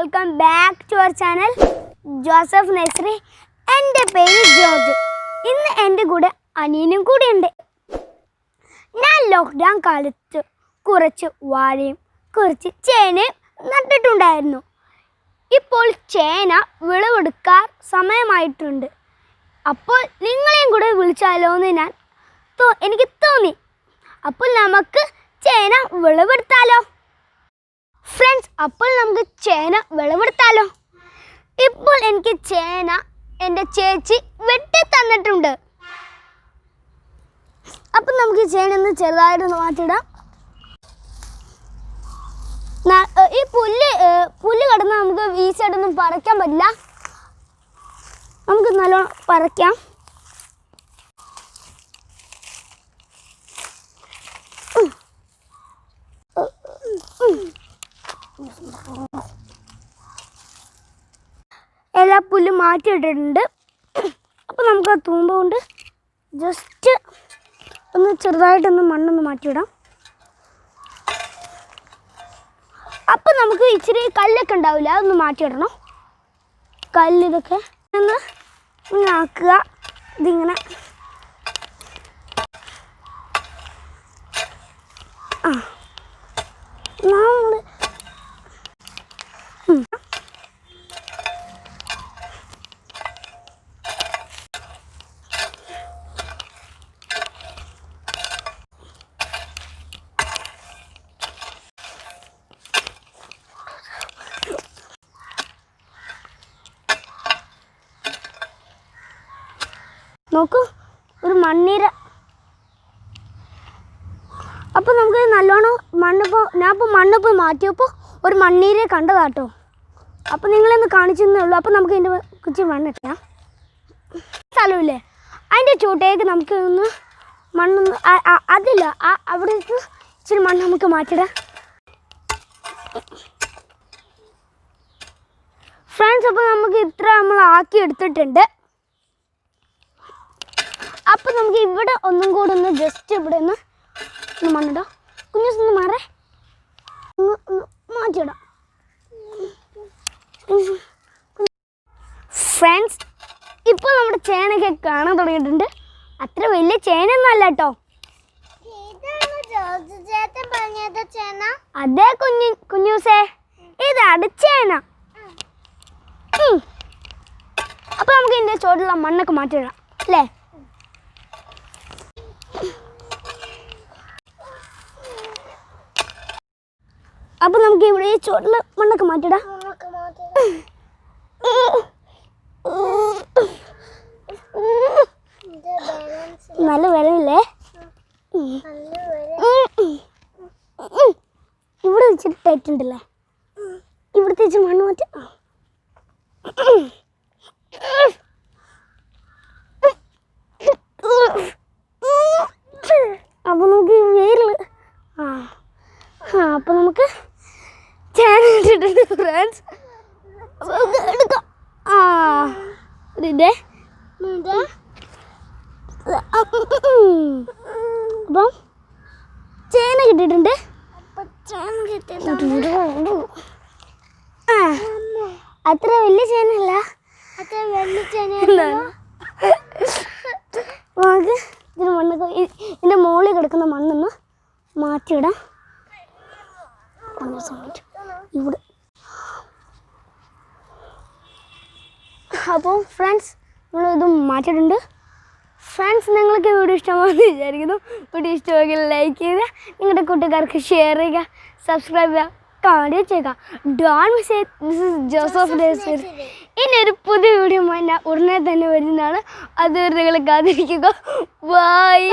Welcome back to our channel Joseph Nursery. എൻ്റെ പേര് George. ഇന്ന് എൻ്റെ കൂടെ അനിയനും കൂടെയുണ്ട്. ഞാൻ ലോക്ക്ഡൗൺ കാലത്ത് കുറച്ച് വാഴയും കുറച്ച് ചേനയും നട്ടിട്ടുണ്ടായിരുന്നു. ഇപ്പോൾ ചേന വിളവെടുക്കാൻ സമയമായിട്ടുണ്ട്. അപ്പോൾ നിങ്ങളെയും കൂടെ വിളിച്ചാലോ എന്ന് എനിക്ക് തോന്നി. അപ്പോൾ നമുക്ക് ചേന വിളവെടുത്താലോ ഫ്രണ്ട്സ്? അപ്പോൾ നമുക്ക് ചേന വിളവെടുത്താലോ? ഇപ്പോൾ എനിക്ക് ചേന എൻ്റെ ചേച്ചി വെട്ടി തന്നിട്ടുണ്ട്. അപ്പം നമുക്ക് ചേന ഒന്ന് ചെറുതായിട്ടൊന്ന് മാറ്റിയിടാം. ഈ പുല്ല് കിടന്ന് നമുക്ക് ഈസിയായിട്ടൊന്നും പറിക്കാൻ പറ്റില്ല. നമുക്ക് നല്ലോണം പറിക്കാം. എല്ലാ പുല്ലും മാറ്റിയിട്ടിട്ടുണ്ട്. അപ്പോൾ നമുക്ക് ആ തൂമ്പ കൊണ്ട് ജസ്റ്റ് ഒന്ന് ചെറുതായിട്ടൊന്ന് മണ്ണൊന്ന് മാറ്റിയിടാം. അപ്പം നമുക്ക് ഇച്ചിരി കല്ലൊക്കെ ഉണ്ടാവില്ല, അതൊന്ന് മാറ്റിയിടണം. കല്ലിതൊക്കെ ഒന്ന് ഇങ്ങനെ ആക്കുക. ഇതിങ്ങനെ നമ്മൾ നോക്കൂ, ഒരു മണ്ണീര. അപ്പോൾ നമുക്ക് നല്ലോണം ഞാനിപ്പോൾ മണ്ണിപ്പോൾ മാറ്റിയപ്പോൾ ഒരു മണ്ണീരെ കണ്ടതാട്ടോ. അപ്പോൾ നിങ്ങളൊന്ന് കാണിച്ചെന്നേ ഉള്ളൂ. അപ്പോൾ നമുക്ക് ഇതിൻ്റെ കുറിച്ച് മണ്ണിട്ടാം. സ്ഥലമില്ലേ, അതിൻ്റെ ചൂട്ടേക്ക് നമുക്ക് ഒന്ന് മണ്ണൊന്ന് അതില്ല അവിടേക്ക് ഇച്ചിരി മണ്ണ് നമുക്ക് മാറ്റിടാം. ഫ്രണ്ട്സ്, അപ്പോൾ നമുക്ക് ഇത്ര നമ്മൾ ആക്കി എടുത്തിട്ടുണ്ട്. അപ്പം നമുക്ക് ഇവിടെ ഒന്നും കൂടെ ഒന്ന് ജസ്റ്റ് ഇവിടെ ഒന്ന് മണ്ണിടാം. കുഞ്ഞൊന്ന് മാറേ മാറ്റിയിടാം. ഫ്രണ്ട്സ്, ഇപ്പോൾ നമ്മുടെ ചേനയൊക്കെ കാണാൻ തുടങ്ങിയിട്ടുണ്ട്. അത്ര വലിയ ചേനയൊന്നും അല്ല കേട്ടോ. അതേ കുഞ്ഞൂസേ, ഇതാണ് ചേന. അപ്പോൾ നമുക്ക് ഇതിൻ്റെ ചോട്ടിലുള്ള മണ്ണൊക്കെ മാറ്റിയിടാം അല്ലേ? അപ്പം നമുക്ക് ഇവിടെ ഈ ചോട്ടിൽ മണ്ണൊക്കെ മാറ്റിടാം. നല്ല വിലയില്ലേ? ഇവിടെ വെച്ചിട്ട് ടൈറ്റ് ഉണ്ടല്ലേ, ഇവിടുത്തെ വെച്ച് മണ്ണ് മാറ്റി. അപ്പം നമുക്ക് വേരിൽ അപ്പം നമുക്ക് ചേന ഇട്ടിട്ടുണ്ട് ഫ്രണ്ട്സ്. എടുക്കാം. ഇതിൻ്റെ അപ്പം ചേന കിട്ടിയിട്ടുണ്ട്. അത്ര വലിയ ചേനയല്ല, അത്ര വലിയ ചേന. നമുക്ക് ഇതിന് മണ്ണൊക്കെ ഇതിൻ്റെ മുകളിൽ കിടക്കുന്ന മണ്ണൊന്ന് മാറ്റിയിടാം. ഇവിടെ അപ്പോൾ ഫ്രണ്ട്സ്, നമ്മളിത് മാറ്റിയിട്ടുണ്ട്. ഫ്രണ്ട്സ്, നിങ്ങൾക്ക് വീഡിയോ ഇഷ്ടമാണെന്ന് വിചാരിക്കുന്നു. വീഡിയോ ഇഷ്ടമാണെങ്കിൽ ലൈക്ക് ചെയ്യുക, നിങ്ങളുടെ കൂട്ടുകാർക്ക് ഷെയർ ചെയ്യുക, സബ്സ്ക്രൈബ് ചെയ്യുക, കമൻറ്റ് ചെയ്യുക. Don't miss it. This is Joseph nursery. ഇനി ഒരു പുതിയ വീഡിയോ ഉടനെ തന്നെ വരുന്നതാണ്. അതുവരെ നിങ്ങൾ കാത്തിരിക്കുക. ബൈ.